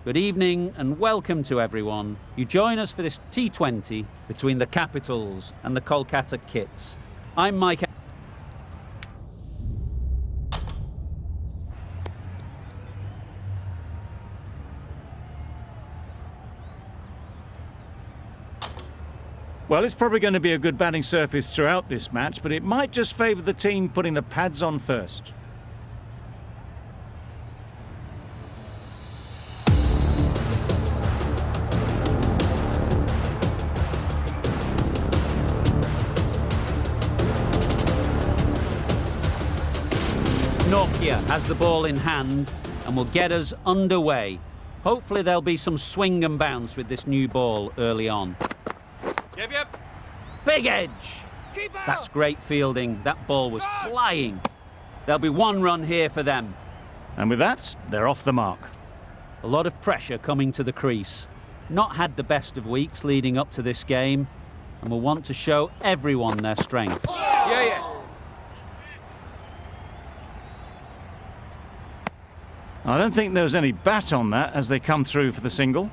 Good evening and welcome to everyone. You join us for this T20 between the Capitals and the Kolkata Kits. I'm Mike. Well, it's probably going to be a good batting surface throughout this match, but it might just favour the team putting the pads on first. Nokia has the ball in hand and will get us underway. Hopefully there'll be some swing and bounce with this new ball early on. Yep. Big edge! That's great fielding. That ball was flying. There'll be one run here for them. And with that, they're off the mark. A lot of pressure coming to the crease. Not had the best of weeks leading up to this game and will want to show everyone their strength. Yeah. I don't think there's any bat on that as they come through for the single.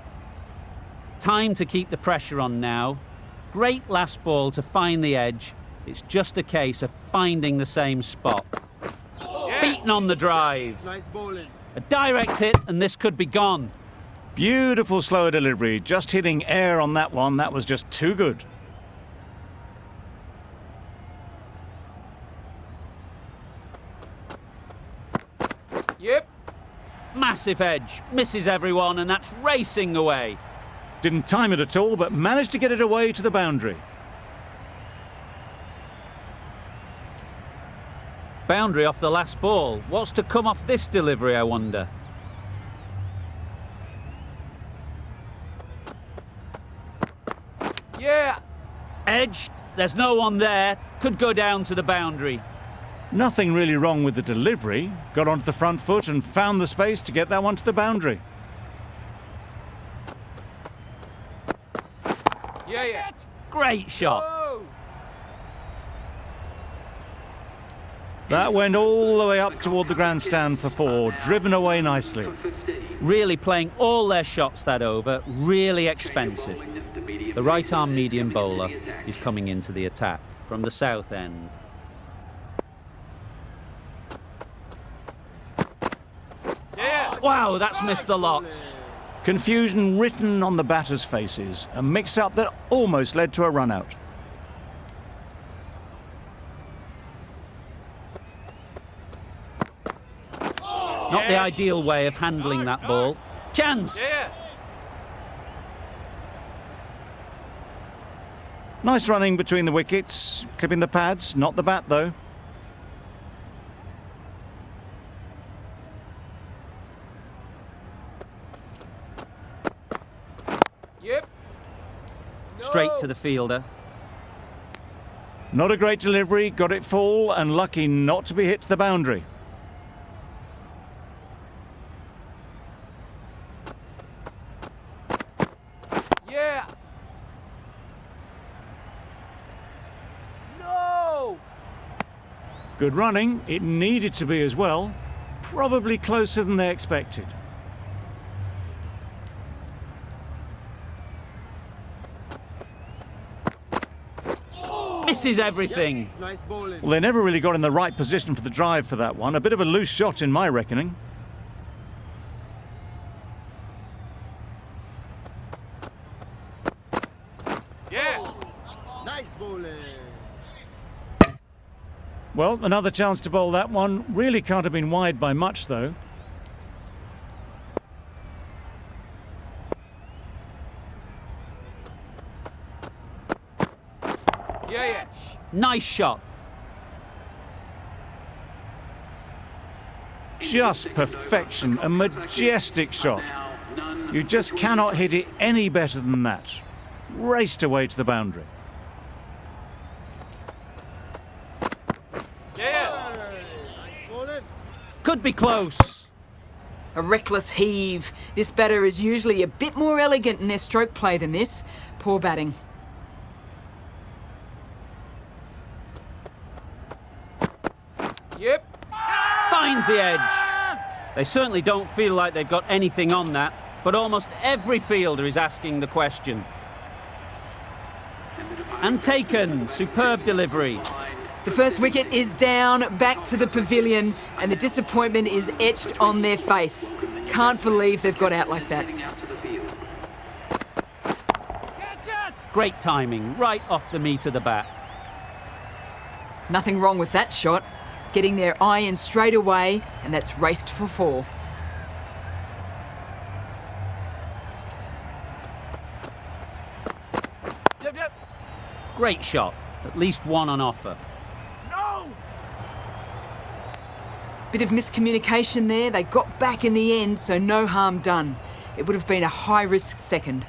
Time to keep the pressure on now. Great last ball to find the edge. It's just a case of finding the same spot. Beaten on the drive. Nice bowling. A direct hit and this could be gone. Beautiful slower delivery, just hitting air on that one. That was just too good. Yep. Massive edge, misses everyone and that's racing away. Didn't time it at all, but managed to get it away to the boundary. Boundary off the last ball. What's to come off this delivery, I wonder? Yeah. Edged, there's no one there. Could go down to the boundary. Nothing really wrong with the delivery. Got onto the front foot and found the space to get that one to the boundary. Yeah. Great shot. Oh. That went all the way up toward the grandstand for four, driven away nicely. Really playing all their shots that over, really expensive. The right-arm medium bowler is coming into the attack from the south end. Yeah. Wow, that's missed the lot. Confusion written on the batters' faces, a mix-up that almost led to a run-out. Not the ideal way of handling that ball. Chance! Yeah. Nice running between the wickets, clipping the pads, not the bat though. Yep. No. Straight to the fielder. Not a great delivery, got it full and lucky not to be hit to the boundary. Yeah. No. Good running, it needed to be as well. Probably closer than they expected. Misses everything. Nice bowling. Well, they never really got in the right position for the drive for that one. A bit of a loose shot in my reckoning. Yeah. Nice bowling. Well, another chance to bowl that one. Really can't have been wide by much though. Yeah. Nice shot. Just perfection, a majestic shot. You just cannot hit it any better than that. Raced away to the boundary. Yeah. Nice bowling. Could be close. A reckless heave. This batter is usually a bit more elegant in their stroke play than this. Poor batting. Yep. Finds the edge. They certainly don't feel like they've got anything on that. But almost every fielder is asking the question. And taken. Superb delivery. The first wicket is down, back to the pavilion, and the disappointment is etched on their face. Can't believe they've got out like that. Great timing, right off the meat of the bat. Nothing wrong with that shot. Getting their eye in straight away, and that's raced for 4. Yep. Great shot, at least one on offer. No! Bit of miscommunication there. They got back in the end, so no harm done. It would have been a high-risk second.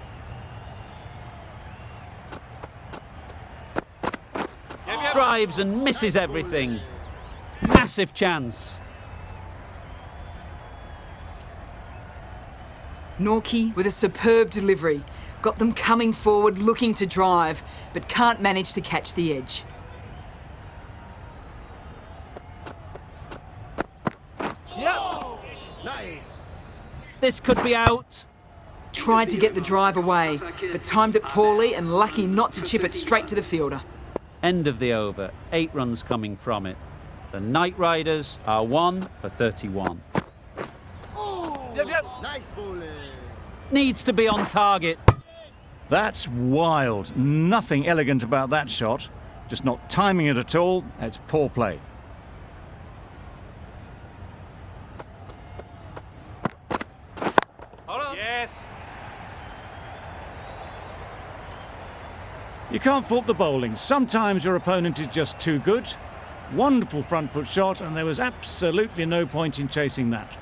Drives and misses everything. Massive chance. Norkie with a superb delivery. Got them coming forward looking to drive, but can't manage to catch the edge. Nice. This could be out. Tried to get the drive away, but timed it poorly and lucky not to chip it straight to the fielder. End of the over. 8 runs coming from it. The Knight Riders are 1 for 31. Yep. Nice bowling. Needs to be on target. That's wild. Nothing elegant about that shot. Just not timing it at all. It's poor play. Hold on. Yes. You can't fault the bowling. Sometimes your opponent is just too good. Wonderful front foot shot, and there was absolutely no point in chasing that.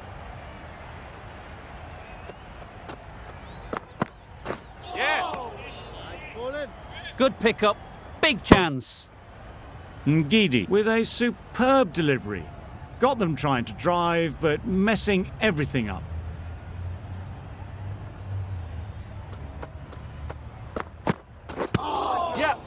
Yeah. Nice bowling. Good pickup. Big chance. Ngidi with a superb delivery. Got them trying to drive, but messing everything up. Yep.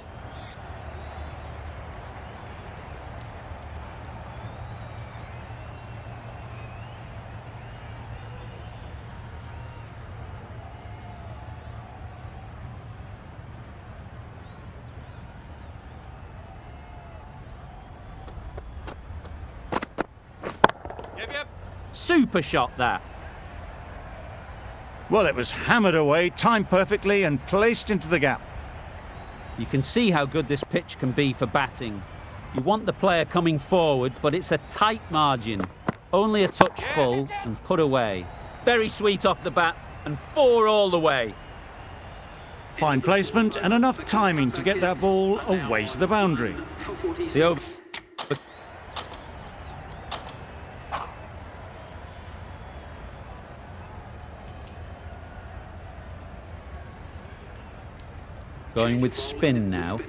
Yep. Super shot that. Well, it was hammered away, timed perfectly, and placed into the gap. You can see how good this pitch can be for batting. You want the player coming forward, but it's a tight margin. Only a touch full and put away. Very sweet off the bat and 4 all the way. Fine placement and enough timing to get that ball away to the boundary. The over. Going with spin now.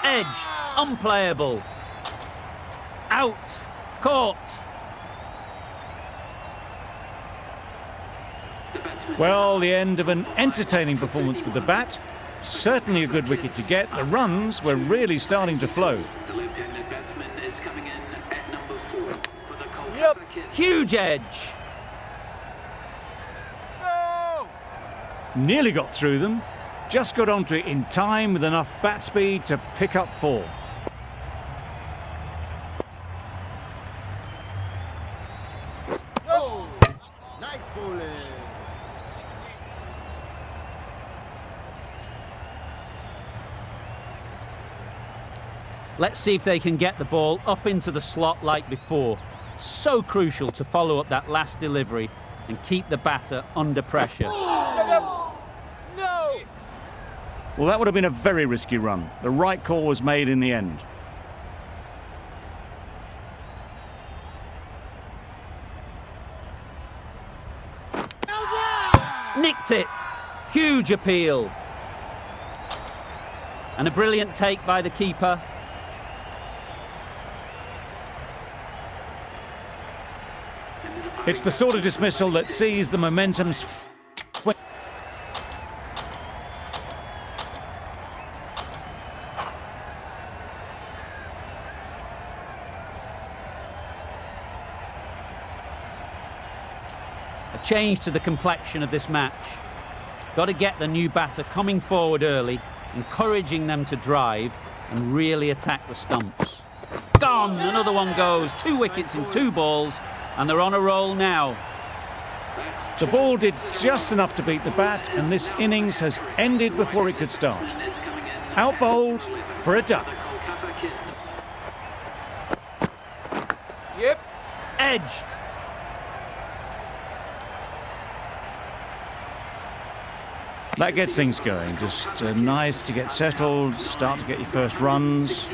Edge, unplayable. Out, caught. Well, the end of an entertaining performance with the bat. Certainly a good wicket to get. The runs were really starting to flow. The left-handed batsman is coming in at number 4 for the Kolkata Yep. Kids. Huge edge. No! Nearly got through them. Just got onto it in time with enough bat speed to pick up 4. Oh, nice bowling. Let's see if they can get the ball up into the slot like before. So crucial to follow up that last delivery and keep the batter under pressure. No! Well, that would have been a very risky run. The right call was made in the end. Nicked it. Huge appeal. And a brilliant take by the keeper. It's the sort of dismissal that sees the momentum swing. change to the complexion of this match. Got to get the new batter coming forward early, encouraging them to drive and really attack the stumps. Gone! Another one goes. 2 wickets in 2 balls, and they're on a roll now. The ball did just enough to beat the bat, and this innings has ended before it could start. Out bowled for a duck. Yep. Edged. That gets things going. Just nice to get settled, start to get your first runs.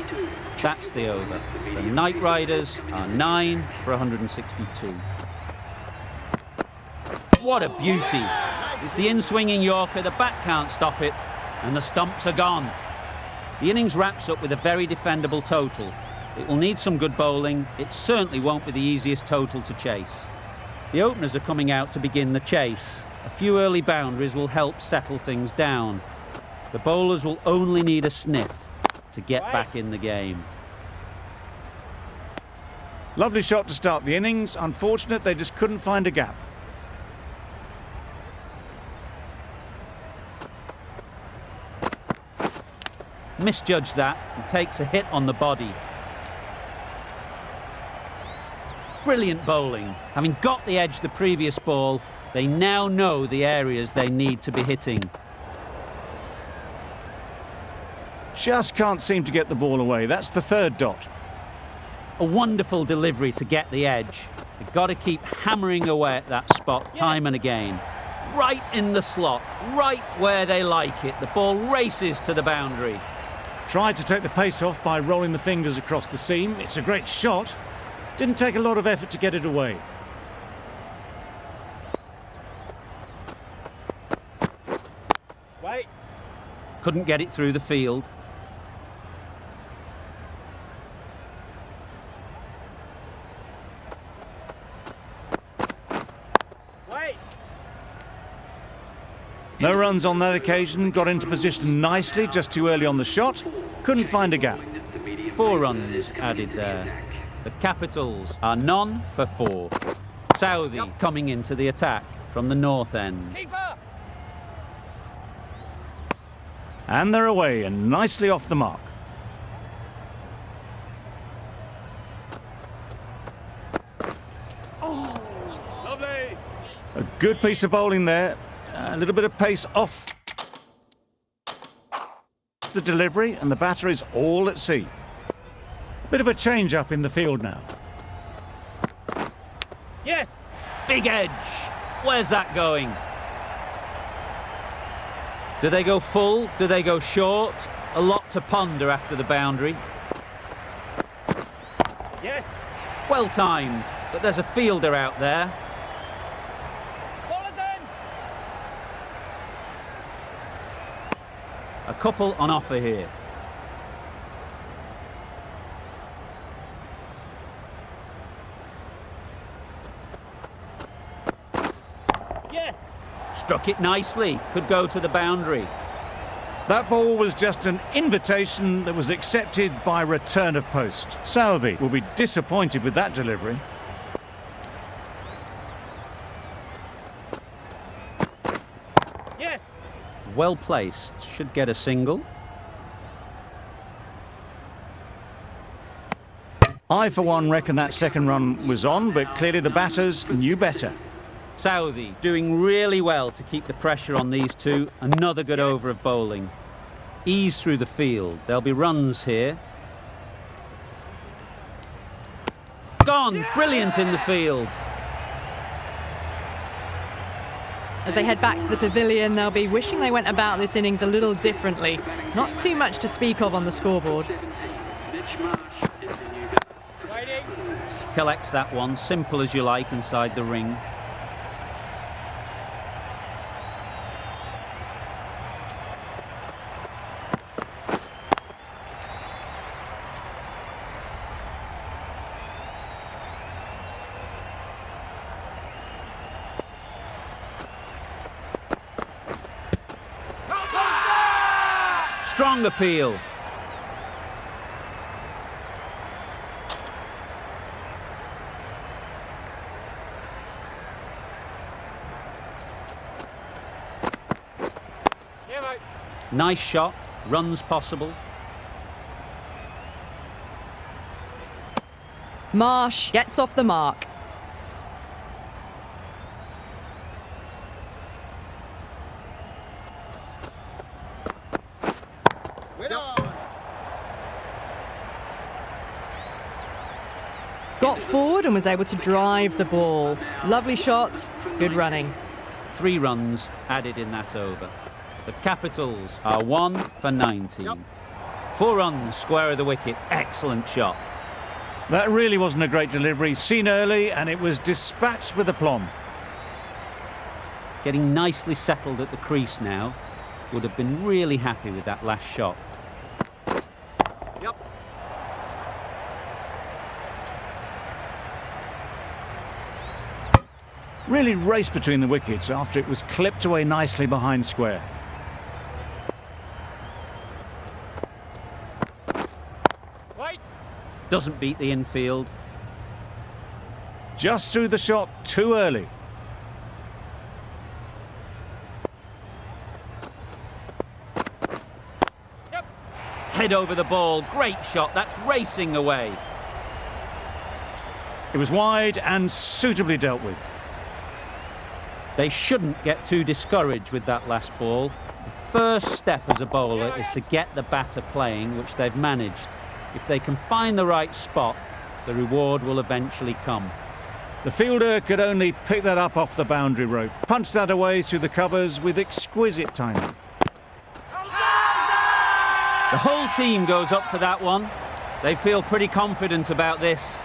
That's the over. The Knight Riders are 9 for 162. What a beauty. It's the in-swinging Yorker, the bat can't stop it, and the stumps are gone. The innings wraps up with a very defendable total. It will need some good bowling. It certainly won't be the easiest total to chase. The openers are coming out to begin the chase. A few early boundaries will help settle things down. The bowlers will only need a sniff to get back in the game. Lovely shot to start the innings. Unfortunate they just couldn't find a gap. Misjudged that and takes a hit on the body. Brilliant bowling. Having got the edge the previous ball, they now know the areas they need to be hitting. Just can't seem to get the ball away. That's the 3rd dot. A wonderful delivery to get the edge. They've got to keep hammering away at that spot time and again. Right in the slot, right where they like it. The ball races to the boundary. Tried to take the pace off by rolling the fingers across the seam. It's a great shot. Didn't take a lot of effort to get it away. Wait. Couldn't get it through the field. Wait. No runs on that occasion. Got into position nicely, just too early on the shot. Couldn't find a gap. 4 runs added there. The Capitals are none for 4. Southey coming into the attack from the north end. Keeper. And they're away and nicely off the mark. Lovely. A good piece of bowling there. A little bit of pace off the delivery, and the batter is all at sea. Bit of a change up in the field now. Yes. Big edge. Where's that going? Do they go full? Do they go short? A lot to ponder after the boundary. Yes. Well timed, but there's a fielder out there. Ball is in. A couple on offer here. Yes. Struck it nicely. Could go to the boundary. That ball was just an invitation that was accepted by return of post. Southey will be disappointed with that delivery. Yes. Well placed. Should get a single. I, for one, reckon that second run was on, but clearly the batters knew better. Southey doing really well to keep the pressure on these two. Another good over of bowling. Ease through the field. There'll be runs here. Gone! Brilliant in the field. As they head back to the pavilion, they'll be wishing they went about this innings a little differently. Not too much to speak of on the scoreboard. Waiting. Collects that one. Simple as you like inside the ring. Strong appeal. Nice shot, runs possible. Marsh gets off the mark. Win on. Got forward and was able to drive the ball. Lovely shot, good running. 3 runs added in that over. The Capitals are 1 for 19. Yep. 4 runs, square of the wicket. Excellent shot. That really wasn't a great delivery. Seen early, and it was dispatched with aplomb. Getting nicely settled at the crease now. Would have been really happy with that last shot. Yep. Really raced between the wickets after it was clipped away nicely behind square. Right. Doesn't beat the infield. Just threw the shot too early. Yep. Head over the ball. Great shot. That's racing away. It was wide and suitably dealt with. They shouldn't get too discouraged with that last ball. The first step as a bowler is to get the batter playing, which they've managed. If they can find the right spot, the reward will eventually come. The fielder could only pick that up off the boundary rope. Punched that away through the covers with exquisite timing. The whole team goes up for that one. They feel pretty confident about this.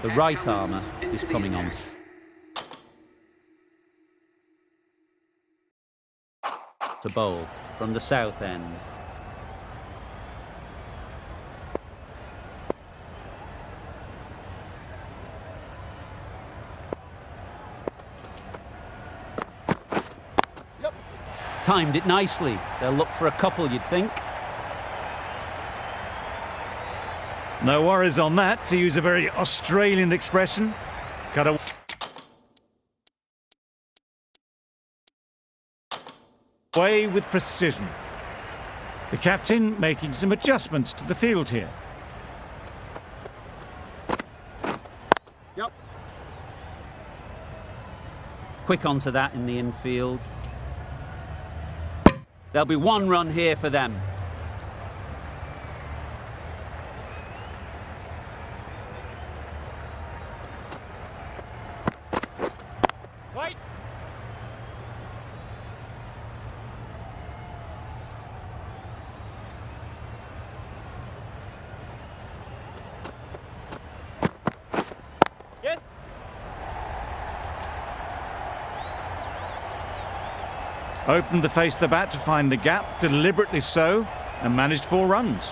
The right armour is coming on. To bowl from the south end. Yep. Timed it nicely. They'll look for a couple, you'd think. No worries on that, to use a very Australian expression. Cut away with precision. The captain making some adjustments to the field here. Yep. Quick onto that in the infield. There'll be 1 run here for them. Right. Yes. Opened the face of the bat to find the gap, deliberately so, and managed 4 runs.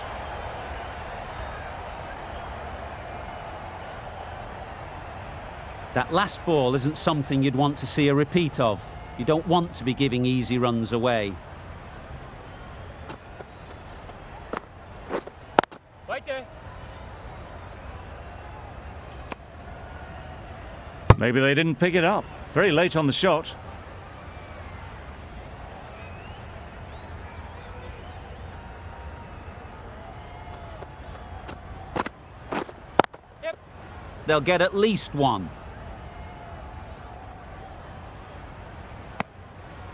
That last ball isn't something you'd want to see a repeat of. You don't want to be giving easy runs away. Right there. Maybe they didn't pick it up. Very late on the shot. Yep. They'll get at least 1.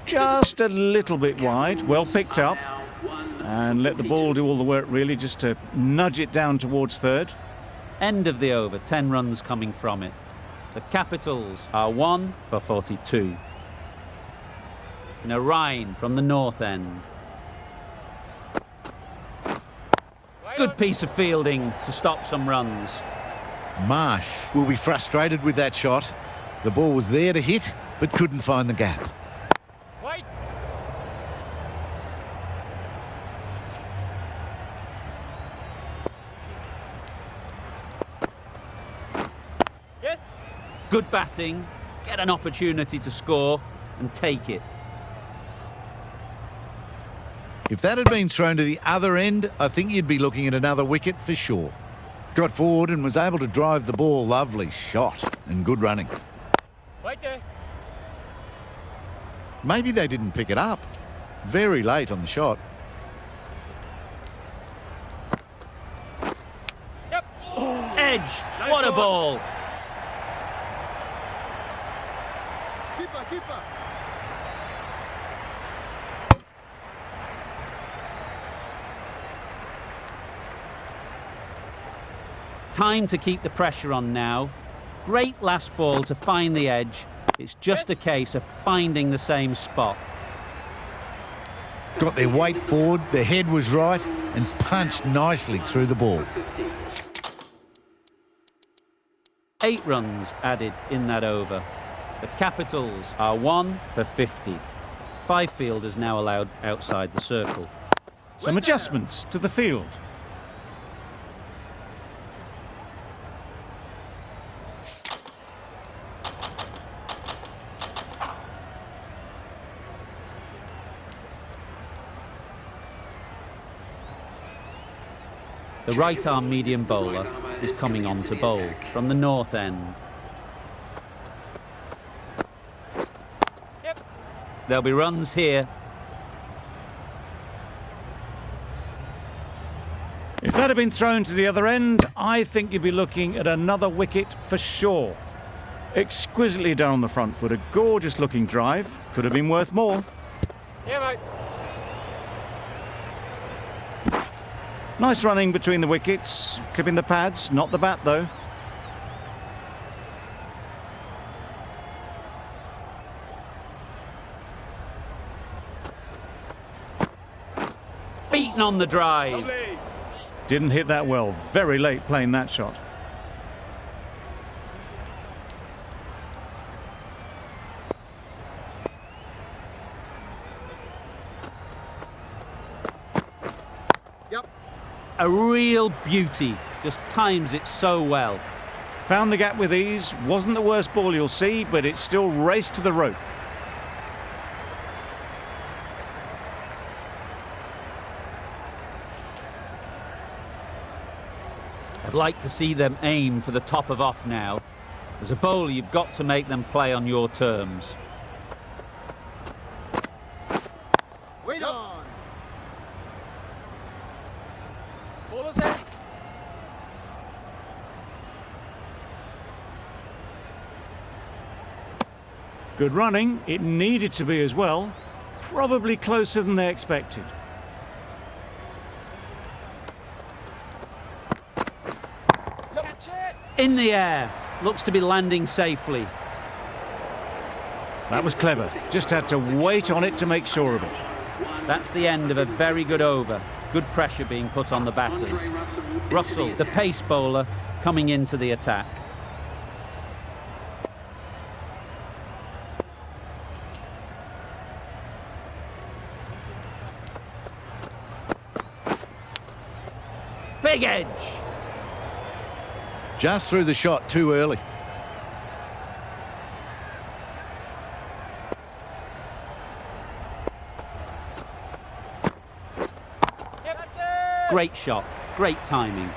Just a little bit wide, well picked up. And let the ball do all the work really, just to nudge it down towards third. End of the over, 10 runs coming from it. The Capitals are 1 for 42. Narayan from the north end. Good piece of fielding to stop some runs. Marsh will be frustrated with that shot. The ball was there to hit, but couldn't find the gap. Right. Yes. Good batting, get an opportunity to score and take it. If that had been thrown to the other end, I think you'd be looking at another wicket for sure. Got forward and was able to drive the ball. Lovely shot and good running. Right there. Maybe they didn't pick it up. Very late on the shot. Yep. Edge. What a ball. Keeper, keeper. Time to keep the pressure on now. Great last ball to find the edge. It's just a case of finding the same spot. Got their weight forward, their head was right, and punched nicely through the ball. 8 runs added in that over. The Capitals are 1 for 50. 5 fielders now allowed outside the circle. Some adjustments to the field. The right-arm medium bowler is coming on to bowl from the north end. Yep. There'll be runs here. If that had been thrown to the other end, I think you'd be looking at another wicket for sure. Exquisitely done on the front foot. A gorgeous looking drive. Could have been worth more. Yeah, mate. Nice running between the wickets. Clipping the pads, not the bat though. Beaten on the drive. Lovely. Didn't hit that well. Very late playing that shot. Yep. A real beauty. Just times it so well. Found the gap with ease. Wasn't the worst ball you'll see, but it still raced to the rope. I'd like to see them aim for the top of off now. As a bowler, you've got to make them play on your terms. Wait on. Bowler's in. Good running. It needed to be as well. Probably closer than they expected. Catch it. In the air. Looks to be landing safely. That was clever. Just had to wait on it to make sure of it. That's the end of a very good over. Good pressure being put on the batters. Russell, the pace bowler, coming into the attack. Big edge. Just threw the shot too early. Yep. Great shot. Great timing.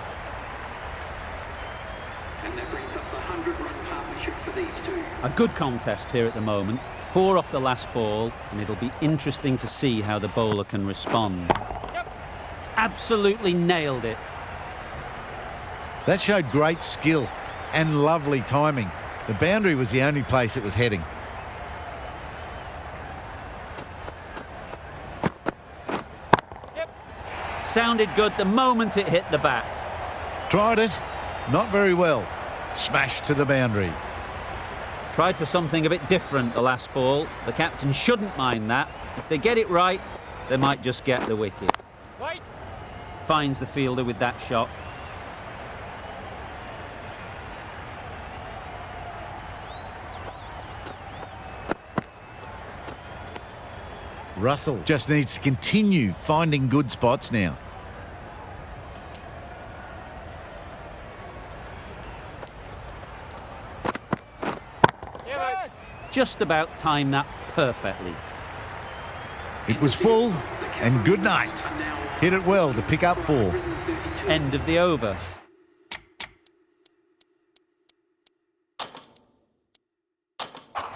And that brings up the 100-run partnership for these two. A good contest here at the moment. 4 off the last ball, and it'll be interesting to see how the bowler can respond. Yep. Absolutely nailed it. That showed great skill and lovely timing. The boundary was the only place it was heading. Yep. Sounded good the moment it hit the bat. Tried it, not very well. Smashed to the boundary. Tried for something a bit different the last ball. The captain shouldn't mind that. If they get it right, they might just get the wicket. Right. Finds the fielder with that shot. Russell just needs to continue finding good spots now. Yeah, mate. Just about timed that perfectly. It was full and good night. Hit it well to pick up 4. End of the over.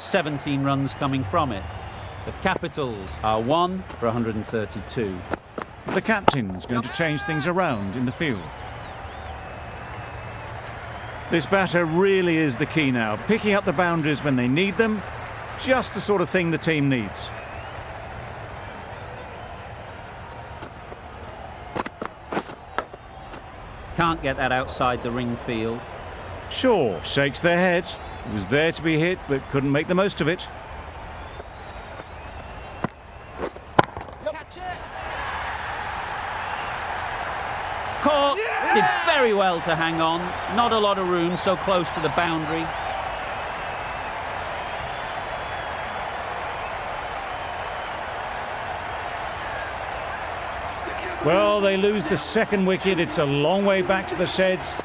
17 runs coming from it. The Capitals are 1 for 132. The captain's going to change things around in the field. This batter really is the key now, picking up the boundaries when they need them, just the sort of thing the team needs. Can't get that outside the ring field. Shaw shakes their head. It was there to be hit, but couldn't make the most of it. Catch it. Caught. Did very well to hang on. Not a lot of room so close to the boundary. Well, they lose the second wicket. It's a long way back to the sheds.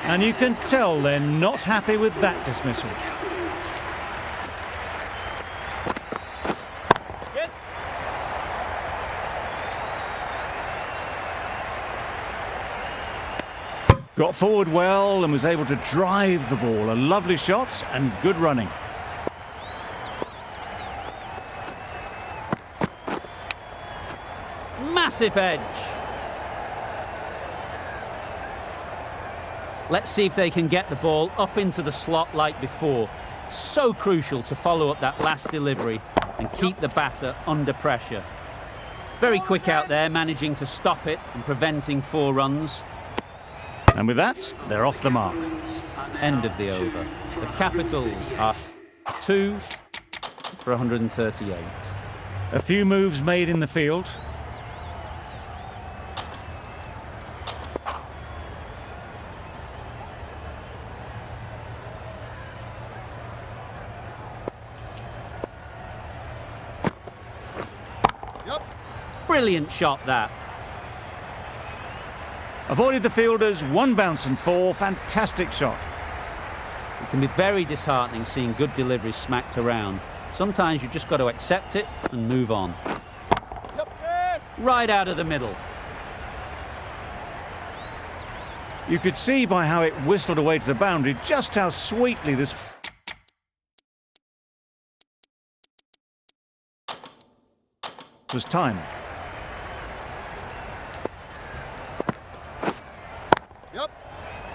And you can tell they're not happy with that dismissal. Yes. Got forward well and was able to drive the ball. A lovely shot and good running. Massive edge. Let's see if they can get the ball up into the slot like before. So crucial to follow up that last delivery and keep the batter under pressure. Very quick out there, managing to stop it and preventing 4 runs. And with that, they're off the mark. End of the over. The Capitals are 2 for 138. A few moves made in the field. Brilliant shot that. Avoided the fielders, 1 bounce and 4. Fantastic shot. It can be very disheartening seeing good deliveries smacked around. Sometimes you just got to accept it and move on. Right out of the middle. You could see by how it whistled away to the boundary just how sweetly this was timed.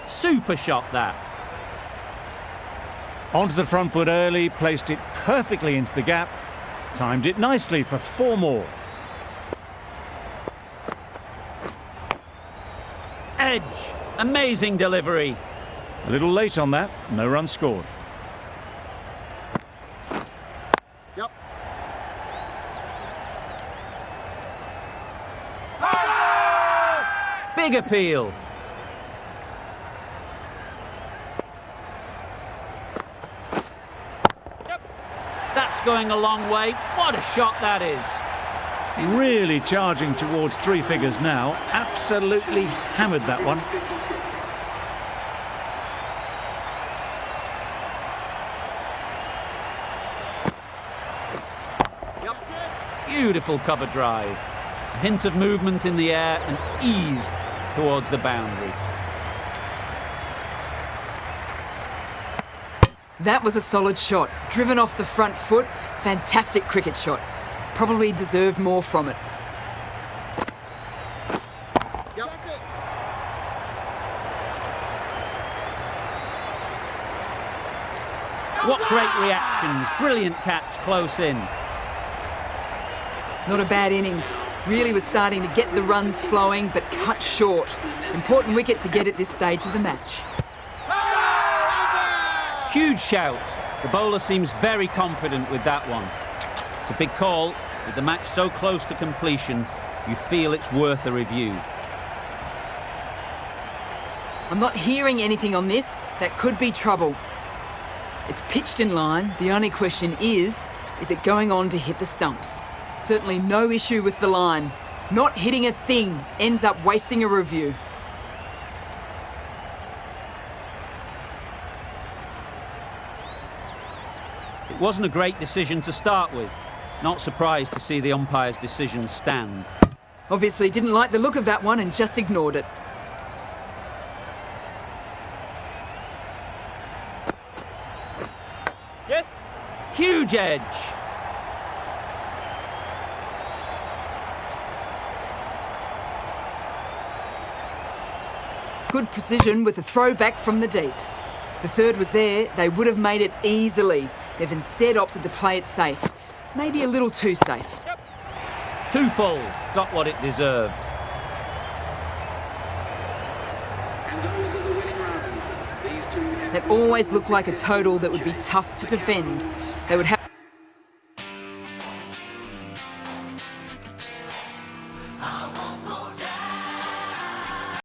Super shot that. Onto the front foot early, placed it perfectly into the gap, timed it nicely for 4 more. Edge. Amazing delivery. A little late on that, no run scored. Yep. Big appeal. That's going a long way. What a shot that is. Really charging towards 3 figures now. Absolutely hammered that one. Beautiful cover drive. A hint of movement in the air and eased towards the boundary. That was a solid shot. Driven off the front foot. Fantastic cricket shot. Probably deserved more from it. What great reactions. Brilliant catch close in. Not a bad innings. Really was starting to get the runs flowing, but cut short. Important wicket to get at this stage of the match. Huge shout. The bowler seems very confident with that one. It's a big call. With the match so close to completion, you feel it's worth a review. I'm not hearing anything on this. That could be trouble. It's pitched in line. The only question is it going on to hit the stumps? Certainly no issue with the line. Not hitting a thing ends up wasting a review. It wasn't a great decision to start with. Not surprised to see the umpire's decision stand. Obviously didn't like the look of that one and just ignored it. Yes. Huge edge. Good precision with a throw back from the deep. The third was there, they would have made it easily. They've instead opted to play it safe. Maybe a little too safe. Too full. Got what it deserved. And those are the winning runs. These two. That always looked like a total that would be tough to defend. They would have